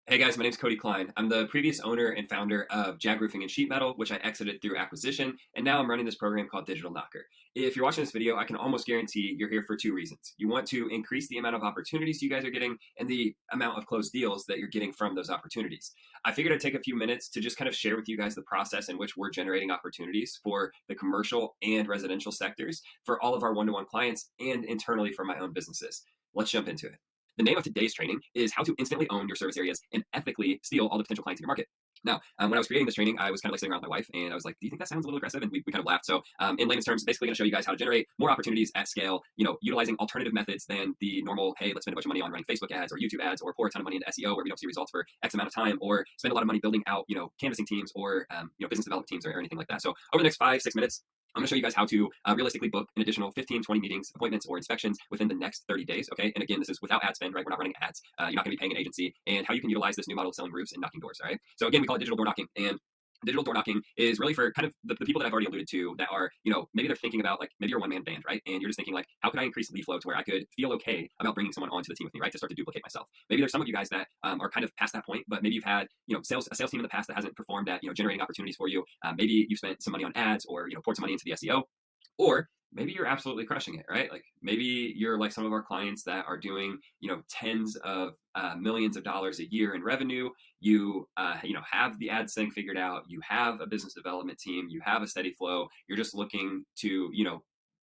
Hey guys, my name's Cody Klein. I'm the previous owner and founder of Jag Roofing and Sheet Metal, which I exited through acquisition, and now I'm running this program called Digital Knocker. If you're watching this video, I can almost guarantee you're here for two reasons. You want to increase the amount of opportunities you guys are getting and the amount of closed deals that you're getting from those opportunities. I figured I'd take a few minutes to just kind of share with you guys the process in which we're generating opportunities for the commercial and residential sectors for all of our one-to-one clients and internally for my own businesses. Let's jump into it. The name of today's training is how to instantly own your service areas and ethically steal all the potential clients in your market. Now, when I was creating this training, I was kind of like sitting around with my wife and I was like, do you think that sounds a little aggressive? And we kind of laughed. So in layman's terms, basically going to show you guys how to generate more opportunities at scale, utilizing alternative methods than the normal, hey, let's spend a bunch of money on running Facebook ads or YouTube ads or pour a ton of money into SEO where we don't see results for X amount of time or spend a lot of money building out, canvassing teams or, business development teams or anything like that. So over the next 5-6 minutes, I'm going to show you guys how to realistically book an additional 15, 20 meetings, appointments, or inspections within the next 30 days. Okay. And again, this is without ad spend, right? We're not running ads. You're not going to be paying an agency, and how you can utilize this new model of selling roofs and knocking doors. All right. So again, we call it digital door knocking. And digital door knocking is really for kind of the people that I've already alluded to that are, maybe they're thinking about like, maybe you're a one-man band, right? And you're just thinking like, how could I increase lead flow to where I could feel okay about bringing someone onto the team with me, right? To start to duplicate myself. Maybe there's some of you guys that are kind of past that point, but maybe you've had, a sales team in the past that hasn't performed at, generating opportunities for you. Maybe you spent some money on ads or, poured some money into the SEO. Or maybe you're absolutely crushing it, right? Like maybe you're like some of our clients that are doing, tens of millions of dollars a year in revenue. You, have the ad sync figured out. You have a business development team. You have a steady flow. You're just looking to,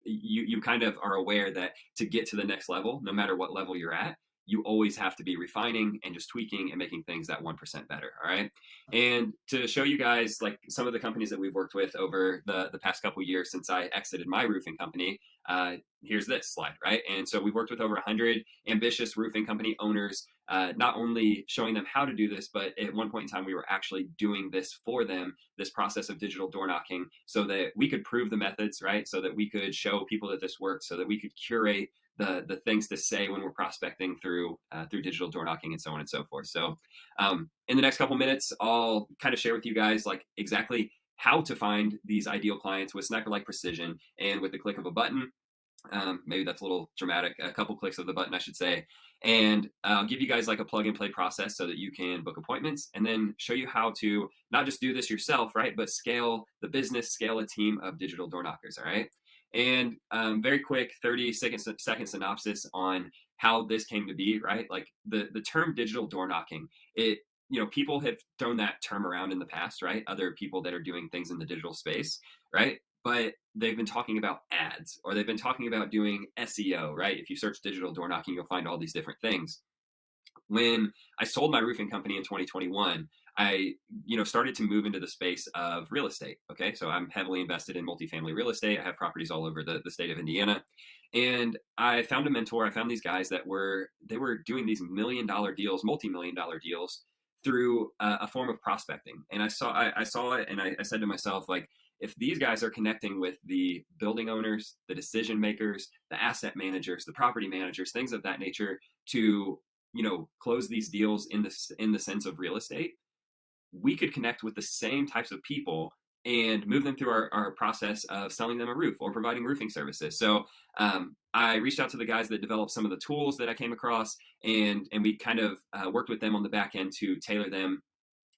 you kind of are aware that to get to the next level, no matter what level you're at, you always have to be refining and just tweaking and making things that 1% better. All right. And to show you guys like some of the companies that we've worked with over the past couple of years since I exited my roofing company, here's this slide, right? And so we've worked with over 100 ambitious roofing company owners, not only showing them how to do this, but at one point in time, we were actually doing this for them, this process of digital door knocking, so that we could prove the methods, right? So that we could show people that this worked, so that we could curate the things to say when we're prospecting through digital door knocking and so on and so forth. So in the next couple minutes, I'll kind of share with you guys like exactly how to find these ideal clients with sniper-like precision and with the click of a button. Maybe that's a little dramatic, a couple clicks of the button, I should say. And I'll give you guys like a plug and play process so that you can book appointments and then show you how to not just do this yourself, right? But scale the business, scale a team of digital door knockers, all right? And very quick 30-second synopsis on how this came to be, right? Like the term digital door knocking, people have thrown that term around in the past, right? Other people that are doing things in the digital space, right? But they've been talking about ads or they've been talking about doing SEO, right? If you search digital door knocking, you'll find all these different things. When I sold my roofing company in 2021, I, started to move into the space of real estate. Okay. So I'm heavily invested in multifamily real estate. I have properties all over the state of Indiana. And I found a mentor. I found these guys that were doing these $1 million deals, multi-million-dollar deals through a form of prospecting. And I saw it and I said to myself, like, if these guys are connecting with the building owners, the decision makers, the asset managers, the property managers, things of that nature to, close these deals in the sense of real estate, we could connect with the same types of people and move them through our process of selling them a roof or providing roofing services. So I reached out to the guys that developed some of the tools that I came across, and we kind of worked with them on the back end to tailor them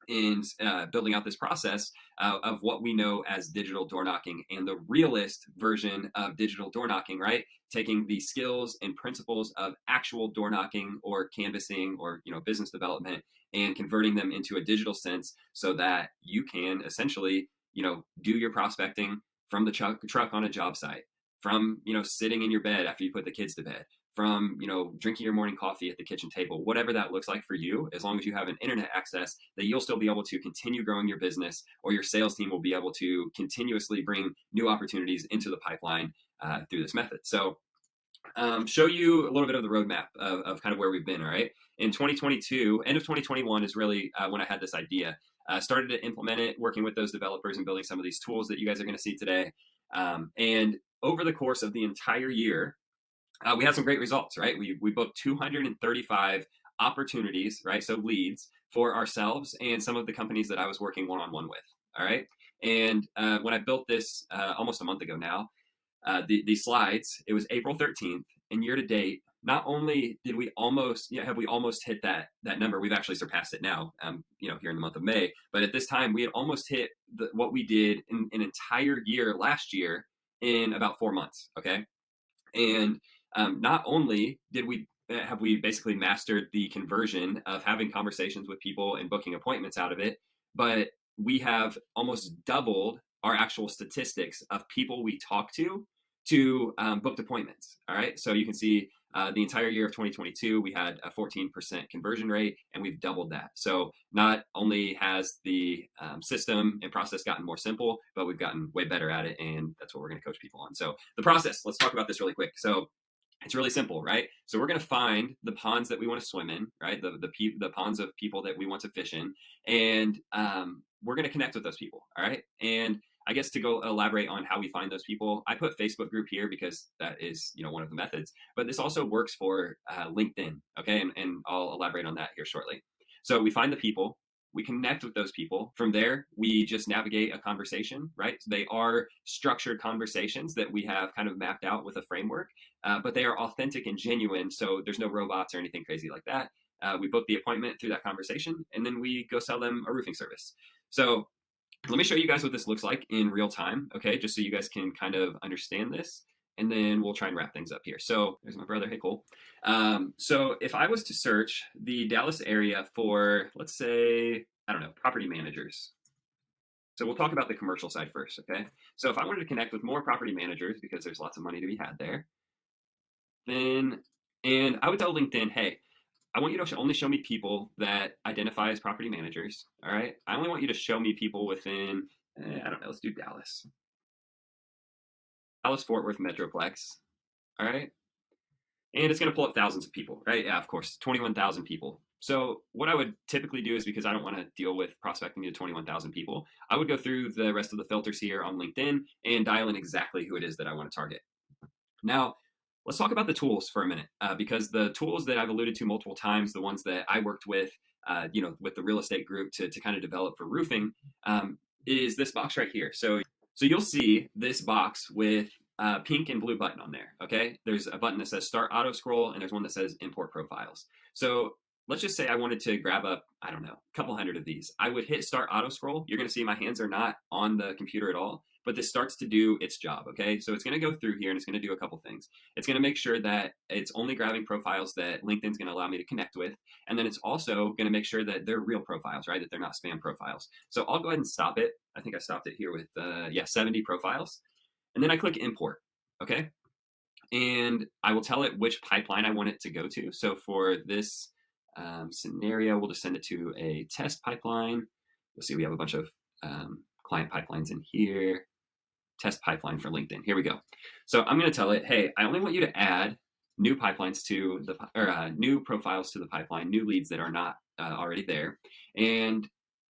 in building out this process of what we know as digital door knocking and the realist version of digital door knocking, right? Taking the skills and principles of actual door knocking or canvassing or business development and converting them into a digital sense so that you can essentially do your prospecting from the truck on a job site, from sitting in your bed after you put the kids to bed, from drinking your morning coffee at the kitchen table, whatever that looks like for you, as long as you have an internet access, that you'll still be able to continue growing your business, or your sales team will be able to continuously bring new opportunities into the pipeline through this method. So show you a little bit of the roadmap of kind of where we've been. All right, in 2022, end of 2021 is really when I had this idea. Started to implement it, working with those developers and building some of these tools that you guys are going to see today. And over the course of the entire year, we had some great results, right? We booked 235 opportunities, right? So leads for ourselves and some of the companies that I was working one-on-one with. All right. And when I built this almost a month ago now, these slides, it was April 13th, and year to date, not only did we almost, have we almost hit that number, we've actually surpassed it now, here in the month of May. But at this time, we had almost hit what we did in an entire year last year in about 4 months. Okay, and not only did we have we basically mastered the conversion of having conversations with people and booking appointments out of it, but we have almost doubled our actual statistics of people we talk to booked appointments. All right, so you can see the entire year of 2022, we had a 14% conversion rate, and we've doubled that. So not only has the system and process gotten more simple, but we've gotten way better at it, and that's what we're going to coach people on. So the process, let's talk about this really quick. So it's really simple, right? So we're going to find the ponds that we want to swim in, right? The ponds of people that we want to fish in, and we're going to connect with those people, all right? And I guess to go elaborate on how we find those people, I put Facebook group here because that is, one of the methods. But this also works for LinkedIn, okay? And I'll elaborate on that here shortly. So we find the people, we connect with those people. From there, we just navigate a conversation, right? So they are structured conversations that we have kind of mapped out with a framework, but they are authentic and genuine. So there's no robots or anything crazy like that. We book the appointment through that conversation, and then we go sell them a roofing service. So let me show you guys what this looks like in real time, okay? Just so you guys can kind of understand this, and then we'll try and wrap things up here. So there's my brother. Hey, Cole. So if I was to search the Dallas area for, let's say, I don't know, property managers. So we'll talk about the commercial side first, okay? So if I wanted to connect with more property managers, because there's lots of money to be had there, then, and I would tell LinkedIn, hey, I want you to only show me people that identify as property managers. All right. I only want you to show me people within, I don't know, let's do Dallas. Dallas Fort Worth Metroplex. All right. And it's going to pull up thousands of people, right? Yeah, of course, 21,000 people. So what I would typically do is, because I don't want to deal with prospecting to 21,000 people, I would go through the rest of the filters here on LinkedIn and dial in exactly who it is that I want to target. Now, let's talk about the tools for a minute, because the tools that I've alluded to multiple times, the ones that I worked with, with the real estate group to kind of develop for roofing, is this box right here. So you'll see this box with a pink and blue button on there. Okay, there's a button that says Start Auto Scroll, and there's one that says Import Profiles. So let's just say I wanted to grab up, I don't know, a couple hundred of these. I would hit Start Auto Scroll. You're going to see my hands are not on the computer at all, but this starts to do its job, okay? So it's going to go through here, and it's going to do a couple things. It's going to make sure that it's only grabbing profiles that LinkedIn's going to allow me to connect with, and then it's also going to make sure that they're real profiles, right? That they're not spam profiles. So I'll go ahead and stop it. I think I stopped it here with, 70 profiles. And then I click Import, okay? And I will tell it which pipeline I want it to go to. So for this scenario, we'll just send it to a test pipeline. You'll see we have a bunch of client pipelines in here. Test pipeline for LinkedIn. Here we go. So I'm going to tell it, hey, I only want you to add new pipelines to the, or new profiles to the pipeline, new leads that are not already there. And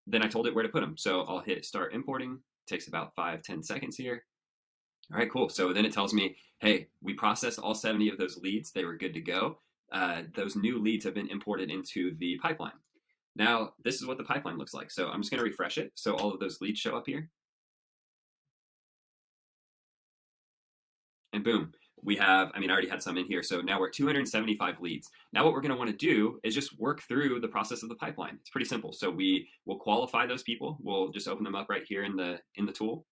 then I told it where to put them. So I'll hit start importing. It takes about 5-10 seconds here. All right, cool. So then it tells me, hey, we processed all 70 of those leads. They were good to go. Those new leads have been imported into the pipeline. Now, this is what the pipeline looks like. So I'm just going to refresh it. So all of those leads show up here. And boom, we have, I already had some in here. So now we're at 275 leads. Now what we're going to want to do is just work through the process of the pipeline. It's pretty simple. So we will qualify those people. We'll just open them up right here in the tool.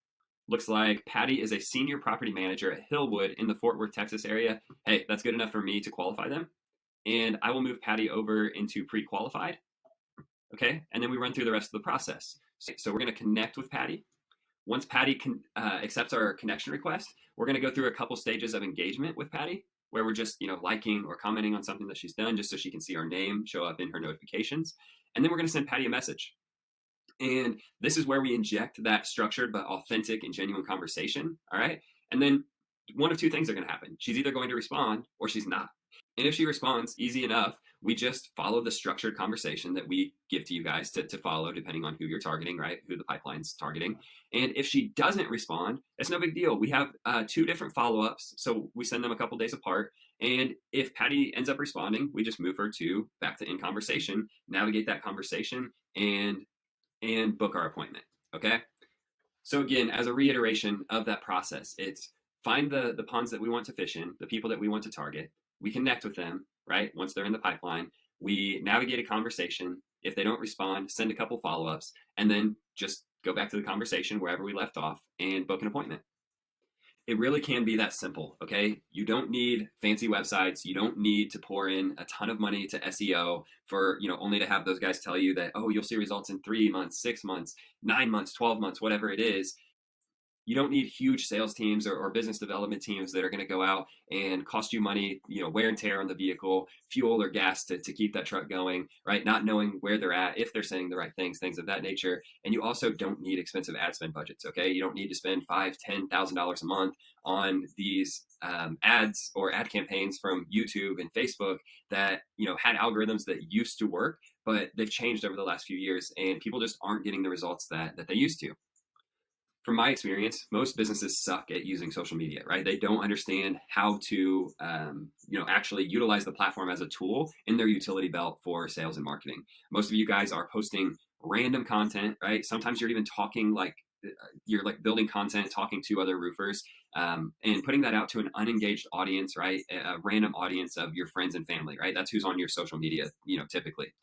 Looks like Patty is a senior property manager at Hillwood in the Fort Worth, Texas area. Hey, that's good enough for me to qualify them. And I will move Patty over into pre-qualified. Okay, and then we run through the rest of the process. So we're going to connect with Patty. Once Patty accepts our connection request, we're going to go through a couple stages of engagement with Patty, where we're just liking or commenting on something that she's done, just so she can see our name show up in her notifications. And then we're going to send Patty a message. And this is where we inject that structured but authentic and genuine conversation. All right. And then one of two things are going to happen. She's either going to respond or she's not. And if she responds, easy enough, we just follow the structured conversation that we give to you guys to follow, depending on who you're targeting, right? Who the pipeline's targeting. And if she doesn't respond, it's no big deal. We have 2 different follow-ups. So we send them a couple days apart. And if Patty ends up responding, we just move her back to in conversation, navigate that conversation, and book our appointment, okay? So again, as a reiteration of that process, it's find the ponds that we want to fish in, the people that we want to target, we connect with them, right? Once they're in the pipeline, we navigate a conversation. If they don't respond, send a couple follow-ups, and then just go back to the conversation wherever we left off and book an appointment. It really can be that simple, okay? You don't need fancy websites. You don't need to pour in a ton of money to SEO for, only to have those guys tell you that, oh, you'll see results in 3 months, 6 months, 9 months, 12 months, whatever it is. You don't need huge sales teams or business development teams that are going to go out and cost you money, wear and tear on the vehicle, fuel or gas to keep that truck going, right? Not knowing where they're at, if they're saying the right things of that nature. And you also don't need expensive ad spend budgets, okay? You don't need to spend $5,000-$10,000 a month on these ads or ad campaigns from YouTube and Facebook that, had algorithms that used to work, but they've changed over the last few years and people just aren't getting the results that they used to. From my experience, most businesses suck at using social media, right? They don't understand how to, actually utilize the platform as a tool in their utility belt for sales and marketing. Most of you guys are posting random content, right? Sometimes you're even talking you're like building content, talking to other roofers, and putting that out to an unengaged audience, right? A random audience of your friends and family, right? That's who's on your social media, typically.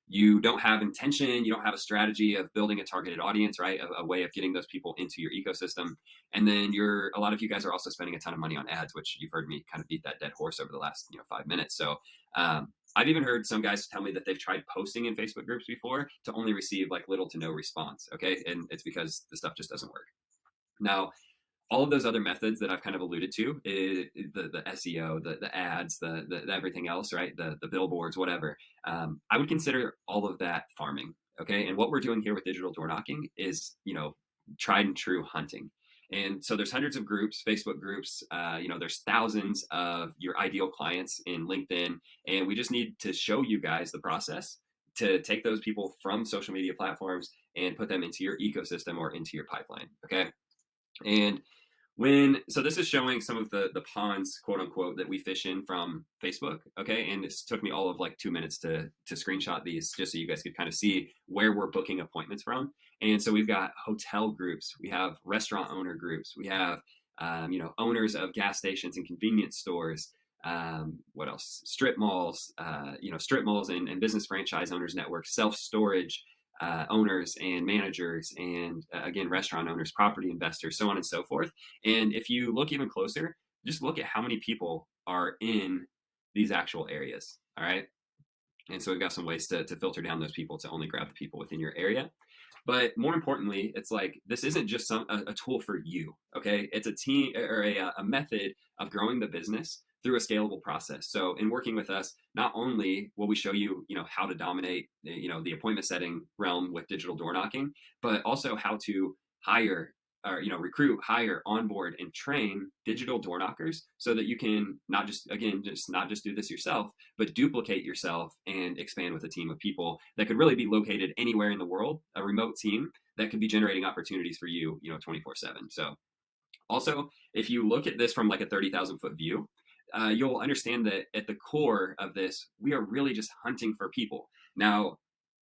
You don't have intention, you don't have a strategy of building a targeted audience, right? A way of getting those people into your ecosystem. And then a lot of you guys are also spending a ton of money on ads, which you've heard me kind of beat that dead horse over the last 5 minutes. So I've even heard some guys tell me that they've tried posting in Facebook groups before to only receive like little to no response. Okay. And it's because the stuff just doesn't work. Now, all of those other methods that I've kind of alluded to, the SEO, the ads, the everything else, right? The billboards, whatever. I would consider all of that farming. Okay. And what we're doing here with digital door knocking is, tried and true hunting. And so there's hundreds of groups, Facebook groups, there's thousands of your ideal clients in LinkedIn. And we just need to show you guys the process to take those people from social media platforms and put them into your ecosystem or into your pipeline. Okay. And so this is showing some of the ponds, quote unquote, that we fish in from Facebook. Okay. And it took me all of like 2 minutes to screenshot these just so you guys could kind of see where we're booking appointments from. And so we've got hotel groups, we have restaurant owner groups, we have, owners of gas stations and convenience stores. What else? Strip malls, strip malls and business franchise owners network, self-storage, owners and managers, and again, restaurant owners, property investors, so on and so forth. And if you look even closer, just look at how many people are in these actual areas. All right. And so we've got some ways to filter down those people to only grab the people within your area. But more importantly, it's like, this isn't just a tool for you. Okay. It's a team or a method of growing the business through a scalable process. So in working with us, not only will we show you, how to dominate, the appointment setting realm with digital door knocking, but also how to hire or, recruit, hire, onboard, and train digital door knockers so that you can not just do this yourself, but duplicate yourself and expand with a team of people that could really be located anywhere in the world, a remote team that could be generating opportunities for you, 24/7. So also, if you look at this from like a 30,000 foot view, you'll understand that at the core of this, we are really just hunting for people. Now,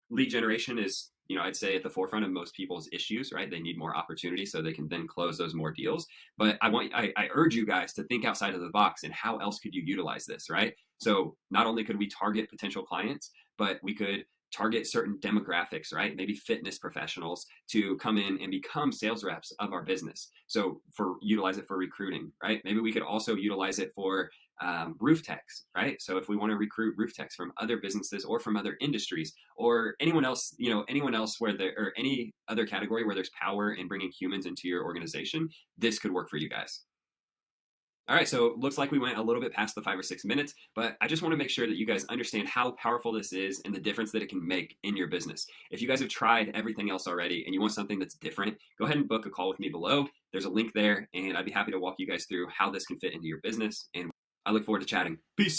lead generation is, I'd say at the forefront of most people's issues, right? They need more opportunity so they can then close those more deals. But I urge you guys to think outside of the box and how else could you utilize this, right? So not only could we target potential clients, but we could target certain demographics, right? Maybe fitness professionals to come in and become sales reps of our business. So utilize it for recruiting, right? Maybe we could also utilize it for roof techs, right? So if we want to recruit roof techs from other businesses or from other industries or anyone else or any other category where there's power in bringing humans into your organization, this could work for you guys. All right, so it looks like we went a little bit past the 5 or 6 minutes, but I just want to make sure that you guys understand how powerful this is and the difference that it can make in your business. If you guys have tried everything else already and you want something that's different, go ahead and book a call with me below. There's a link there, and I'd be happy to walk you guys through how this can fit into your business, and I look forward to chatting. Peace.